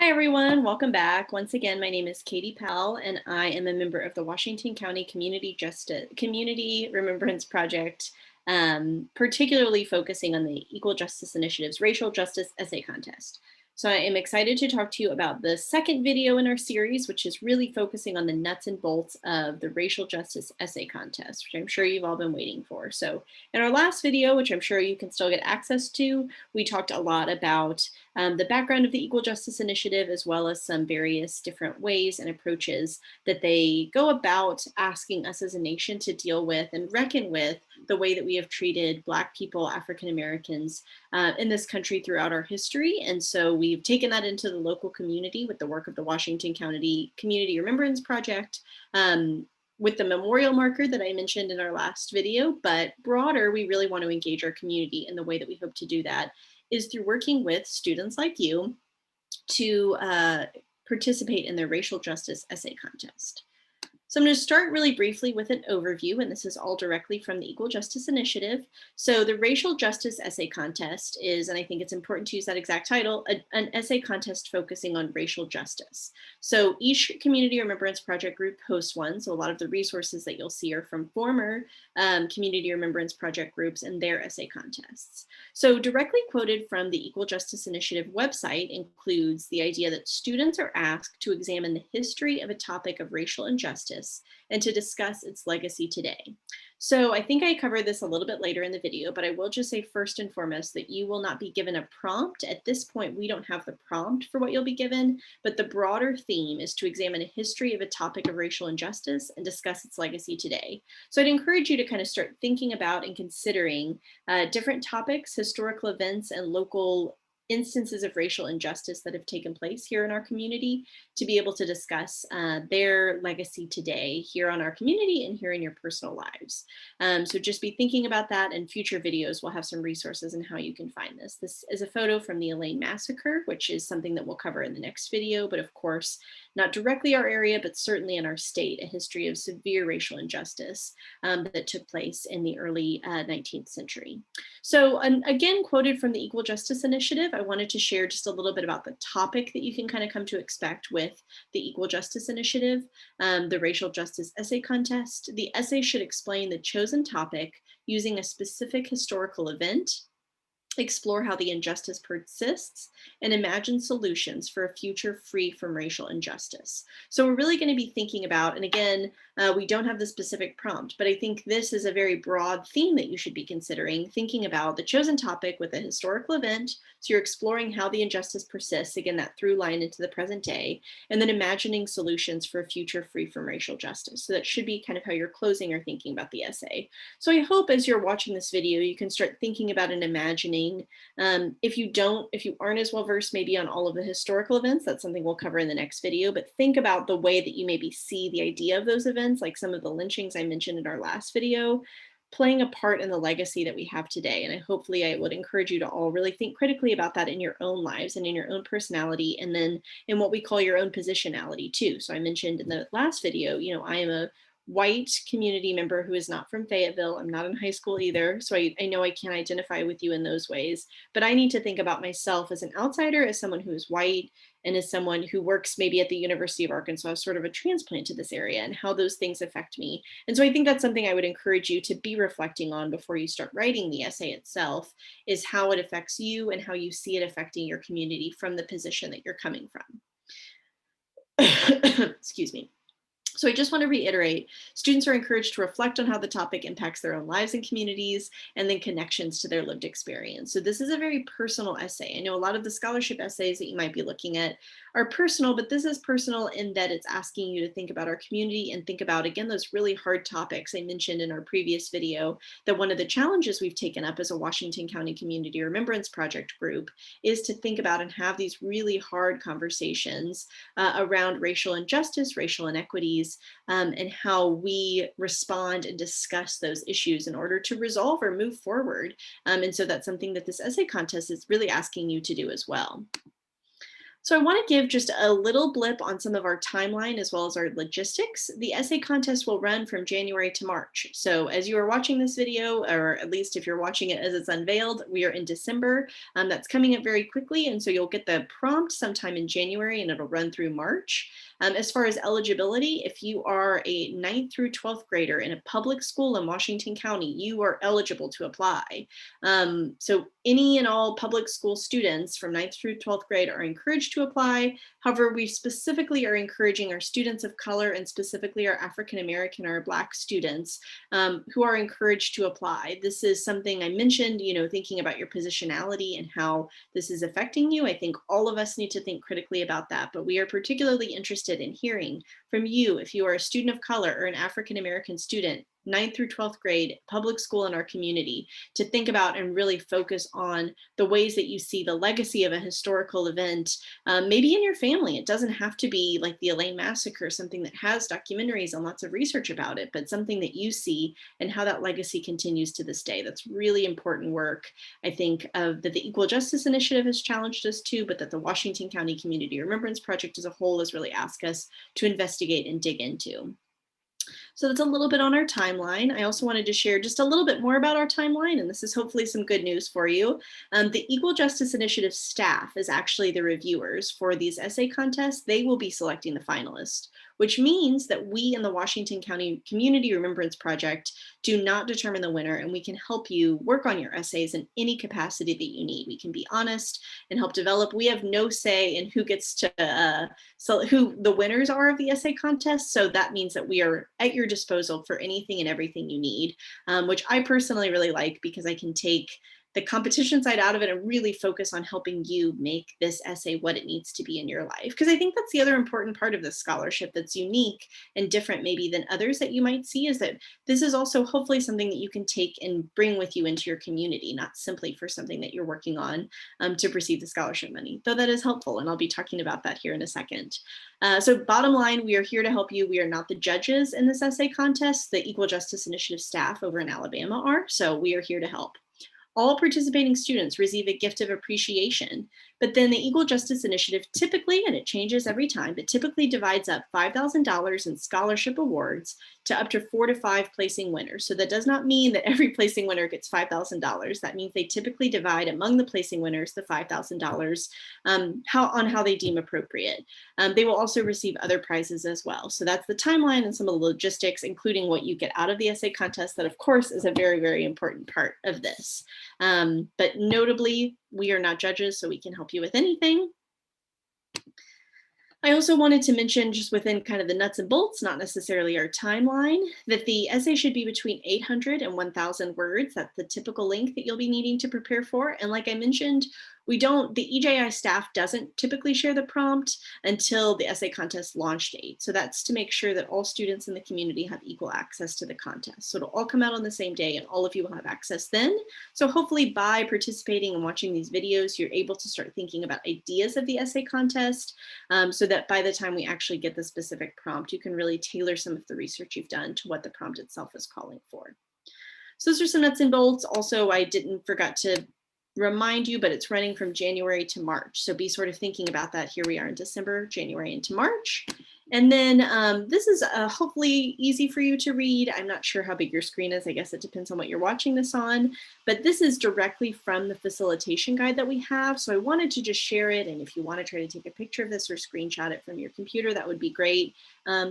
Hi, everyone. Welcome back. Once again, my name is Katie Powell, and I am a member of the Washington County Community Remembrance Project, particularly focusing on the Equal Justice Initiative's Racial Justice Essay Contest. So I am excited to talk to you about the second video in our series, which is really focusing on the nuts and bolts of the Racial Justice Essay Contest, which I'm sure you've all been waiting for. So in our last video, which I'm sure you can still get access to, we talked a lot about the background of the Equal Justice Initiative, as well as some various different ways and approaches that they go about asking us as a nation to deal with and reckon with the way that we have treated Black people, African Americans in this country throughout our history. And so we've taken that into the local community with the work of the Washington County Community Remembrance Project, with the memorial marker that I mentioned in our last video. But broader, we really want to engage our community, in the way that we hope to do that is through working with students like you to participate in the Racial Justice Essay Contest. So I'm going to start really briefly with an overview, and this is all directly from the Equal Justice Initiative. So the Racial Justice Essay Contest is, and I think it's important to use that exact title, an essay contest focusing on racial justice. So each Community Remembrance Project group hosts one. So a lot of the resources that you'll see are from former Community Remembrance Project groups and their essay contests. So directly quoted from the Equal Justice Initiative website includes the idea that students are asked to examine the history of a topic of racial injustice and to discuss its legacy today. So I think I covered this a little bit later in the video, but I will just say first and foremost that you will not be given a prompt. At this point, we don't have the prompt for what you'll be given, but the broader theme is to examine a history of a topic of racial injustice and discuss its legacy today. So I'd encourage you to kind of start thinking about and considering different topics, historical events, and local instances of racial injustice that have taken place here in our community, to be able to discuss their legacy today here on our community and here in your personal lives. So just be thinking about that, and future videos will have some resources on how you can find this. This is a photo from the Elaine Massacre, which is something that we'll cover in the next video, but of course, not directly our area, but certainly in our state, a history of severe racial injustice that took place in the early 19th century. So again, quoted from the Equal Justice Initiative, I wanted to share just a little bit about the topic that you can kind of come to expect with the Equal Justice Initiative, the Racial Justice Essay Contest. The essay should explain the chosen topic using a specific historical event, explore how the injustice persists, and imagine solutions for a future free from racial injustice. So we're really going to be thinking about, and again, we don't have the specific prompt, but I think this is a very broad theme that you should be considering, thinking about the chosen topic with a historical event. So you're exploring how the injustice persists, again, that through line into the present day, and then imagining solutions for a future free from racial justice. So that should be kind of how you're closing or thinking about the essay. So I hope as you're watching this video, you can start thinking about and imagining. If you aren't as well versed maybe on all of the historical events, that's something we'll cover in the next video, but think about the way that you maybe see the idea of those events, like some of the lynchings I mentioned in our last video, playing a part in the legacy that we have today. And hopefully I would encourage you to all really think critically about that in your own lives and in your own personality, and then in what we call your own positionality too. So I mentioned in the last video, I am a white community member who is not from Fayetteville. I'm not in high school either. So I know I can't identify with you in those ways, but I need to think about myself as an outsider, as someone who is white, and as someone who works maybe at the University of Arkansas, sort of a transplant to this area, and how those things affect me. And so I think that's something I would encourage you to be reflecting on before you start writing the essay itself, is how it affects you and how you see it affecting your community from the position that you're coming from. Excuse me. So I just want to reiterate, students are encouraged to reflect on how the topic impacts their own lives and communities, and then connections to their lived experience. So this is a very personal essay. I know a lot of the scholarship essays that you might be looking at are personal, but this is personal in that it's asking you to think about our community and think about, again, those really hard topics I mentioned in our previous video, that one of the challenges we've taken up as a Washington County Community Remembrance Project group is to think about and have these really hard conversations around racial injustice, racial inequities, and how we respond and discuss those issues in order to resolve or move forward. And so that's something that this essay contest is really asking you to do as well. So I want to give just a little blip on some of our timeline as well as our logistics. The essay contest will run from January to March. So as you are watching this video, or at least if you're watching it as it's unveiled, we are in December. That's coming up very quickly. And so you'll get the prompt sometime in January and it'll run through March. As far as eligibility, if you are a 9th through 12th grader in a public school in Washington County, you are eligible to apply. So any and all public school students from 9th through 12th grade are encouraged to apply. However, we specifically are encouraging our students of color and specifically our African American or Black students who are encouraged to apply. This is something I mentioned, thinking about your positionality and how this is affecting you. I think all of us need to think critically about that, but we are particularly interested in hearing from you if you are a student of color or an African American student, 9th through 12th grade, public school in our community, to think about and really focus on the ways that you see the legacy of a historical event, maybe in your family. It doesn't have to be like the Elaine Massacre, something that has documentaries and lots of research about it, but something that you see and how that legacy continues to this day. That's really important work, I think, that the Equal Justice Initiative has challenged us to, but that the Washington County Community Remembrance Project as a whole has really asked us to investigate and dig into. So that's a little bit on our timeline. I also wanted to share just a little bit more about our timeline, and this is hopefully some good news for you. The Equal Justice Initiative staff is actually the reviewers for these essay contests. They will be selecting the finalists, which means that we in the Washington County Community Remembrance Project do not determine the winner, and we can help you work on your essays in any capacity that you need. We can be honest and help develop. We have no say in who gets to, so who the winners are of the essay contest. So that means that we are at your disposal for anything and everything you need, which I personally really like because I can take the competition side out of it and really focus on helping you make this essay what it needs to be in your life. Because I think that's the other important part of this scholarship that's unique and different maybe than others that you might see, is that this is also hopefully something that you can take and bring with you into your community, not simply for something that you're working on to receive the scholarship money, though that is helpful. And I'll be talking about that here in a second. So bottom line, we are here to help you. We are not the judges in this essay contest. The Equal Justice Initiative staff over in Alabama are, so we are here to help. All participating students receive a gift of appreciation, but then the Equal Justice Initiative typically, and it changes every time, but typically divides up $5,000 in scholarship awards to up to 4 to 5 placing winners. So that does not mean that every placing winner gets $5,000. That means they typically divide among the placing winners the $5,000 on how they deem appropriate. They will also receive other prizes as well. So that's the timeline and some of the logistics, including what you get out of the essay contest. That, of course, is a very, very important part of this. But notably, we are not judges, so we can help you with anything. I also wanted to mention, just within kind of the nuts and bolts, not necessarily our timeline, that the essay should be between 800 and 1,000 words. That's the typical length that you'll be needing to prepare for. And like I mentioned, the EJI staff doesn't typically share the prompt until the essay contest launch date. So that's to make sure that all students in the community have equal access to the contest. So it'll all come out on the same day and all of you will have access then. So hopefully by participating and watching these videos, you're able to start thinking about ideas of the essay contest, so that by the time we actually get the specific prompt, you can really tailor some of the research you've done to what the prompt itself is calling for. So those are some nuts and bolts. Also, I forgot to remind you, but it's running from January to March. So be sort of thinking about that. Here we are in December, January into March. And then this is hopefully easy for you to read. I'm not sure how big your screen is. I guess it depends on what you're watching this on, but this is directly from the facilitation guide that we have. So I wanted to just share it. And if you want to try to take a picture of this or screenshot it from your computer, that would be great.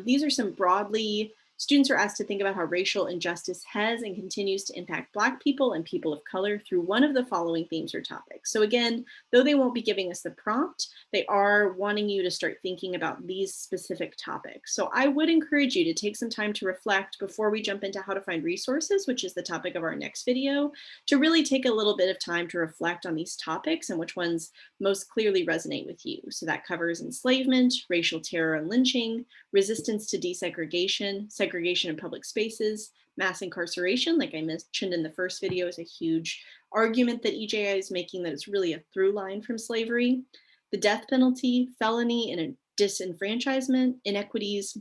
These are some broadly students are asked to think about how racial injustice has and continues to impact Black people and people of color through one of the following themes or topics. So again, though they won't be giving us the prompt, they are wanting you to start thinking about these specific topics. So I would encourage you to take some time to reflect before we jump into how to find resources, which is the topic of our next video, to really take a little bit of time to reflect on these topics and which ones most clearly resonate with you. So that covers enslavement, racial terror and lynching, resistance to desegregation, segregation in public spaces, mass incarceration, like I mentioned in the first video, is a huge argument that EJI is making, that it's really a through line from slavery, the death penalty, felony and disenfranchisement, inequalities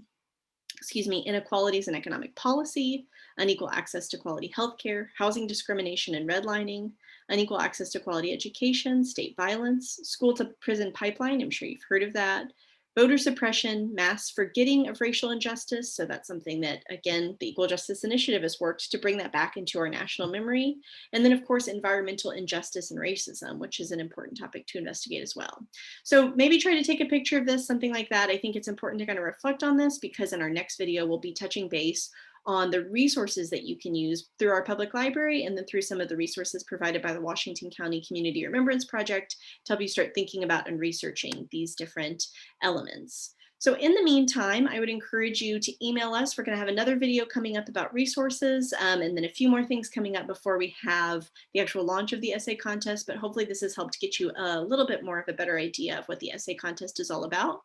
in economic policy, unequal access to quality healthcare, housing discrimination and redlining, unequal access to quality education, state violence, school to prison pipeline. I'm sure you've heard of that. Voter suppression, mass forgetting of racial injustice. So that's something that, again, the Equal Justice Initiative has worked to bring that back into our national memory. And then, of course, environmental injustice and racism, which is an important topic to investigate as well. So maybe try to take a picture of this, something like that. I think it's important to kind of reflect on this because in our next video, we'll be touching base on the resources that you can use through our public library and then through some of the resources provided by the Washington County Community Remembrance Project to help you start thinking about and researching these different elements. So in the meantime, I would encourage you to email us. We're going to have another video coming up about resources and then a few more things coming up before we have the actual launch of the essay contest, but hopefully this has helped get you a little bit more of a better idea of what the essay contest is all about.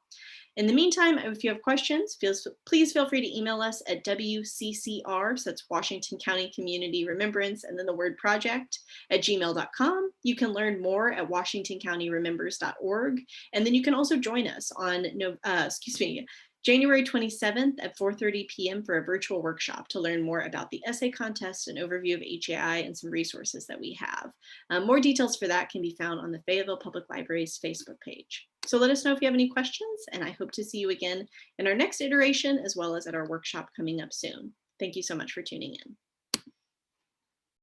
In the meantime, if you have questions, please feel free to email us at WCCR, so that's Washington County Community Remembrance, and then the word project at gmail.com. You can learn more at washingtoncountyremembers.org. And then you can also join us on January 27th at 4:30 p.m. for a virtual workshop to learn more about the essay contest, an overview of HAI, and some resources that we have. More details for that can be found on the Fayetteville Public Library's Facebook page. So let us know if you have any questions, and I hope to see you again in our next iteration, as well as at our workshop coming up soon. Thank you so much for tuning in.